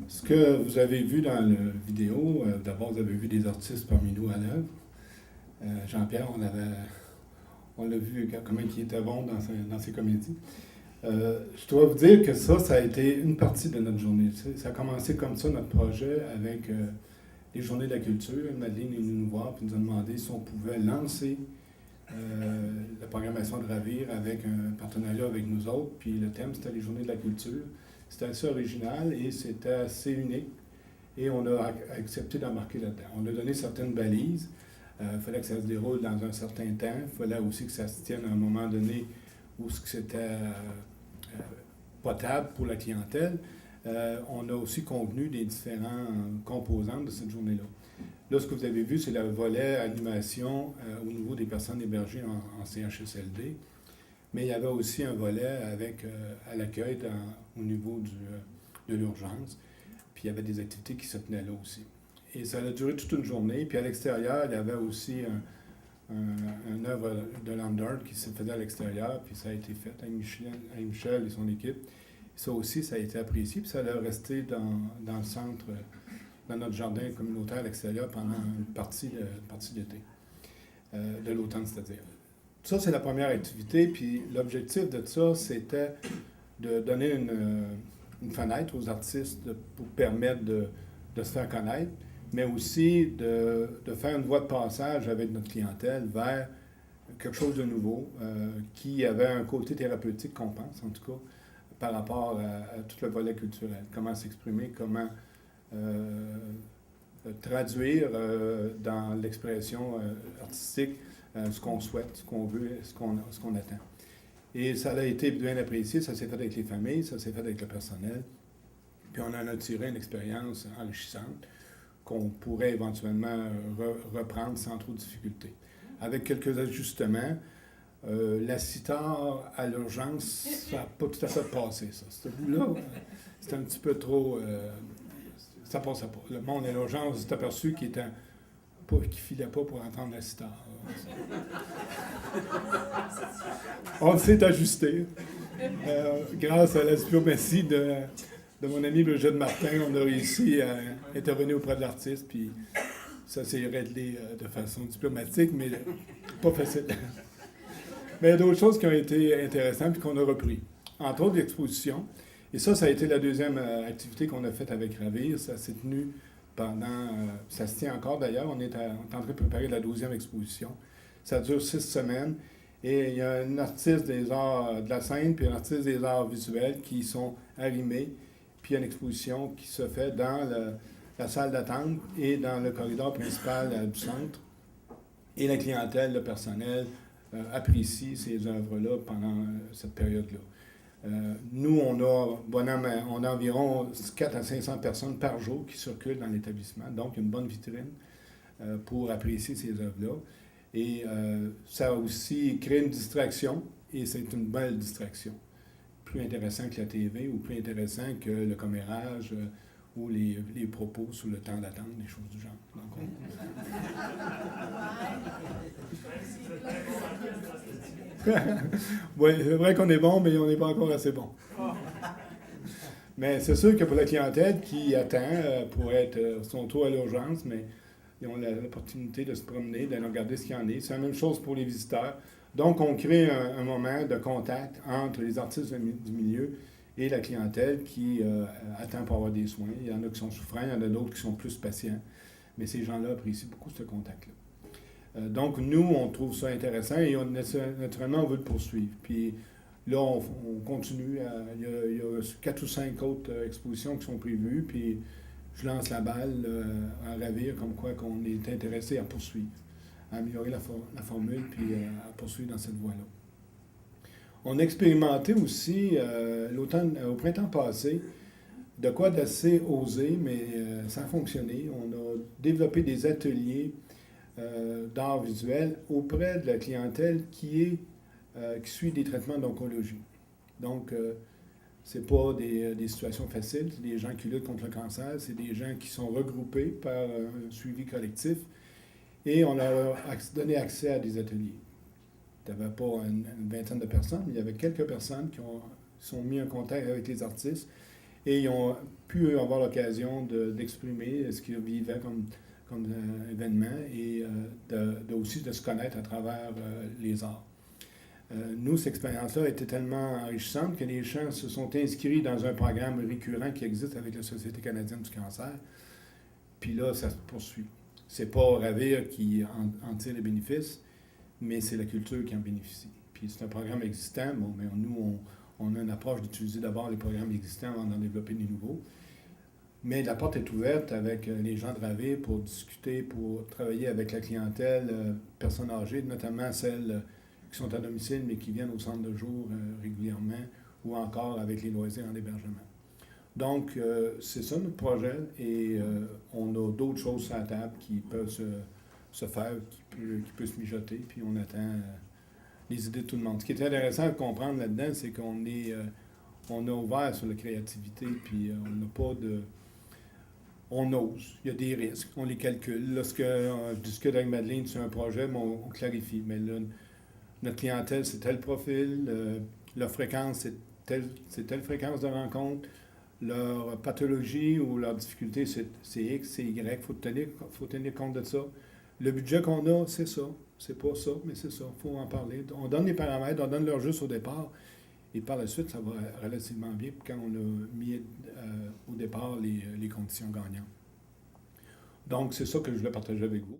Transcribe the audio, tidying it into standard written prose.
Ce que vous avez vu dans la vidéo, d'abord, vous avez vu des artistes parmi nous à l'œuvre. Jean-Pierre, on l'a vu comment il était bon dans ses comédies. Je dois vous dire que ça a été une partie de notre journée. Ça a commencé comme ça, notre projet, avec les Journées de la culture. Madeleine est venue nous voir et nous a demandé si on pouvait lancer la programmation de Ravir avec un partenariat avec nous autres. Puis le thème, c'était les Journées de la culture. C'était assez original et c'était assez unique. Et on a accepté d'embarquer là-dedans. On a donné certaines balises. Il fallait que ça se déroule dans un certain temps. Il fallait aussi que ça se tienne à un moment donné où c'était potable pour la clientèle. On a aussi convenu des différents composantes de cette journée-là. Là, ce que vous avez vu, c'est le volet animation au niveau des personnes hébergées en CHSLD. Mais il y avait aussi un volet avec à l'accueil au niveau de l'urgence. Puis il y avait des activités qui se tenaient là aussi. Et ça a duré toute une journée. Puis à l'extérieur, il y avait aussi une œuvre de land art qui se faisait à l'extérieur. Puis ça a été fait avec Michel et son équipe. Ça aussi, ça a été apprécié. Puis ça a resté dans le centre, dans notre jardin communautaire à l'extérieur pendant une partie d'été, de l'automne, c'est-à-dire. Ça, c'est la première activité. Puis l'objectif de ça, c'était de donner une fenêtre aux artistes pour permettre de se faire connaître, mais aussi de faire une voie de passage avec notre clientèle vers quelque chose de nouveau qui avait un côté thérapeutique qu'on pense, en tout cas, par rapport à tout le volet culturel. Comment s'exprimer, comment traduire dans l'expression artistique ce qu'on souhaite, ce qu'on veut, ce qu'on attend. Et ça a été bien apprécié, ça s'est fait avec les familles, ça s'est fait avec le personnel. Puis on en a tiré une expérience enrichissante qu'on pourrait éventuellement reprendre sans trop de difficulté. Avec quelques ajustements, la citar à l'urgence, ça n'a pas tout à fait passé, ça. Ce bout-là, c'était un petit peu trop... ça passait pas. Le monde à l'urgence s'est aperçu qu'il ne filait pas pour entendre la citar. On s'est ajusté. Grâce à la diplomatie de mon ami Brigitte Martin, on a réussi à intervenir auprès de l'artiste, puis ça s'est réglé de façon diplomatique, mais pas facile. Mais il y a d'autres choses qui ont été intéressantes et qu'on a repris. Entre autres, l'exposition. Et ça a été la deuxième activité qu'on a faite avec Ravir. Ça s'est tenu ça se tient encore d'ailleurs. On est en train de préparer la 12e exposition. Ça dure 6 semaines. Et il y a un artiste des arts de la scène puis un artiste des arts visuels qui sont arrimés. Puis il y a une exposition qui se fait dans la salle d'attente et dans le corridor principal du centre. Et la clientèle, le personnel, apprécie ces œuvres-là pendant cette période-là. Nous, on a environ 400 à 500 personnes par jour qui circulent dans l'établissement, donc une bonne vitrine pour apprécier ces œuvres-là. Et ça a aussi créé une distraction, et c'est une belle distraction. Plus intéressant que la TV ou plus intéressant que le commérage ou les propos sur le temps d'attente, des choses du genre. Donc, oui, c'est vrai qu'on est bon, mais on n'est pas encore assez bon. Mais c'est sûr que pour la clientèle qui attend pour être son tour à l'urgence, mais ils ont l'opportunité de se promener, d'aller regarder ce qu'il y en a. C'est la même chose pour les visiteurs. Donc, on crée un moment de contact entre les artistes du milieu et la clientèle qui attend pour avoir des soins. Il y en a qui sont souffrants, il y en a d'autres qui sont plus patients. Mais ces gens-là apprécient beaucoup ce contact-là. Donc, nous, on trouve ça intéressant et naturellement, on veut le poursuivre. Puis là, on continue. Il y a 4 ou 5 autres expositions qui sont prévues. Puis je lance la balle à Ravir, comme quoi qu'on est intéressé à poursuivre, à améliorer la formule, puis à poursuivre dans cette voie-là. On a expérimenté aussi, au printemps passé, de quoi d'assez osé, mais ça a fonctionné. On a développé des ateliers d'art visuel auprès de la clientèle qui suit des traitements d'oncologie. Donc, c'est pas des situations faciles, c'est des gens qui luttent contre le cancer, c'est des gens qui sont regroupés par un suivi collectif et on leur a donné accès à des ateliers. Il n'y avait pas une vingtaine de personnes, mais il y avait quelques personnes qui sont mis en contact avec les artistes et ils ont pu avoir l'occasion d'exprimer ce qu'ils vivaient comme événement et aussi de se connaître à travers les arts. Nous, cette expérience-là était tellement enrichissante que les gens se sont inscrits dans un programme récurrent qui existe avec la Société canadienne du cancer. Puis là, ça se poursuit. C'est pas Ravir qui en tire les bénéfices, mais c'est la culture qui en bénéficie. Puis c'est un programme existant. Bon, mais nous, on a une approche d'utiliser d'abord les programmes existants avant d'en développer des nouveaux. Mais la porte est ouverte avec les gens de Ravir pour discuter, pour travailler avec la clientèle, personnes âgées, notamment celles qui sont à domicile mais qui viennent au centre de jour régulièrement, ou encore avec les loisirs en hébergement. Donc, c'est ça notre projet, et on a d'autres choses sur la table qui peuvent se faire, qui peuvent se mijoter, puis on attend les idées de tout le monde. Ce qui est intéressant à comprendre là-dedans, c'est qu'on est ouvert sur la créativité, puis on n'a pas de... On ose, il y a des risques, on les calcule. Lorsque je discute avec Madeleine sur un projet, on clarifie, mais là, notre clientèle, c'est tel profil, leur fréquence, c'est telle fréquence de rencontre, leur pathologie ou leur difficulté, c'est X, c'est Y. Faut tenir compte de ça. Le budget qu'on a, c'est ça. C'est pas ça, mais c'est ça. Il faut en parler. On donne les paramètres, on donne leur juste au départ, et par la suite, ça va relativement bien quand on a mis au départ les conditions gagnantes. Donc, c'est ça que je voulais partager avec vous.